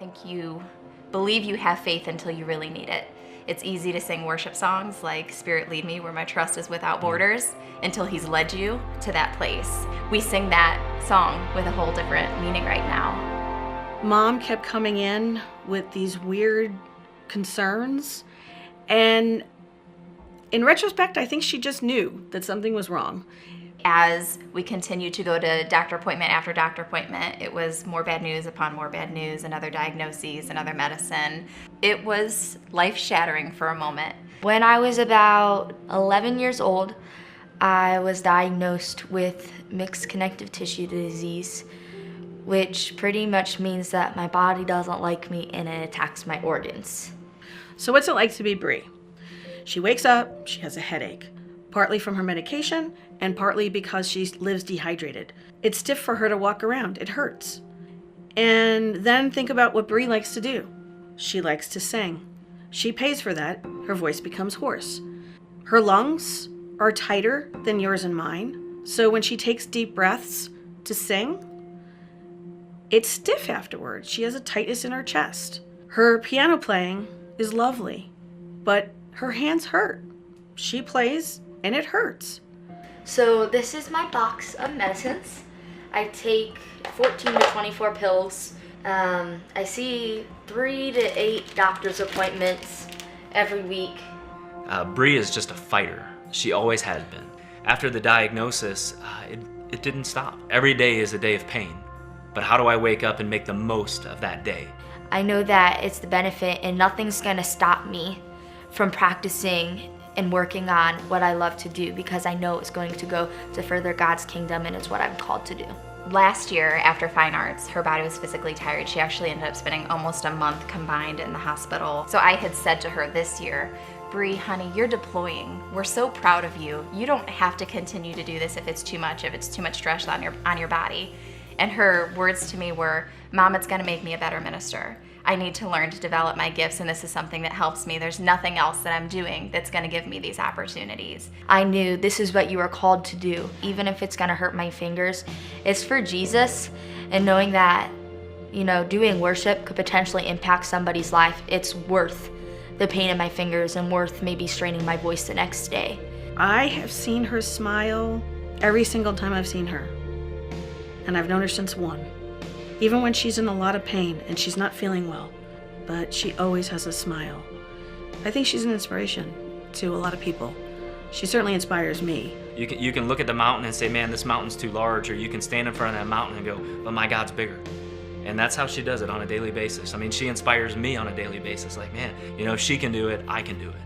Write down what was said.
think you believe you have faith until you really need it. It's easy to sing worship songs like Spirit Lead Me, where my trust is without borders, until he's led you to that place. We sing that song with a whole different meaning right now. Mom kept coming in with these weird concerns, and in retrospect, I think she just knew that something was wrong. As we continued to go to doctor appointment after doctor appointment, it was more bad news upon more bad news, another diagnoses, another medicine. It was life-shattering for a moment. When I was about 11 years old, I was diagnosed with mixed connective tissue disease, which pretty much means that my body doesn't like me and it attacks my organs. So what's it like to be Brie? She wakes up, she has a headache, partly from her medication and partly because she lives dehydrated. It's stiff for her to walk around, it hurts. And then think about what Brie likes to do. She likes to sing. She pays for that, her voice becomes hoarse. Her lungs are tighter than yours and mine, so when she takes deep breaths to sing, it's stiff afterwards. She has a tightness in her chest. Her piano playing is lovely, but her hands hurt. She plays and it hurts. So this is my box of medicines. I take 14 to 24 pills. I see 3 to 8 doctor's appointments every week. Brie is just a fighter. She always has been. After the diagnosis, it didn't stop. Every day is a day of pain. But how do I wake up and make the most of that day? I know that it's the benefit and nothing's gonna stop me from practicing and working on what I love to do, because I know it's going to go to further God's kingdom and it's what I'm called to do. Last year, after fine arts, her body was physically tired. She actually ended up spending almost a month combined in the hospital. So I had said to her this year, Brie, honey, you're deploying. We're so proud of you. You don't have to continue to do this if it's too much stress on your body. And her words to me were, Mom, it's gonna make me a better minister. I need to learn to develop my gifts, and this is something that helps me. There's nothing else that I'm doing that's gonna give me these opportunities. I knew this is what you are called to do, even if it's gonna hurt my fingers. It's for Jesus, and knowing that, doing worship could potentially impact somebody's life, it's worth the pain in my fingers and worth maybe straining my voice the next day. I have seen her smile every single time I've seen her. And I've known her since 1. Even when she's in a lot of pain and she's not feeling well, but she always has a smile. I think she's an inspiration to a lot of people. She certainly inspires me. You can look at the mountain and say, man, this mountain's too large, or you can stand in front of that mountain and go, but my God's bigger. And that's how she does it on a daily basis. I mean, she inspires me on a daily basis. Like, man, if she can do it, I can do it.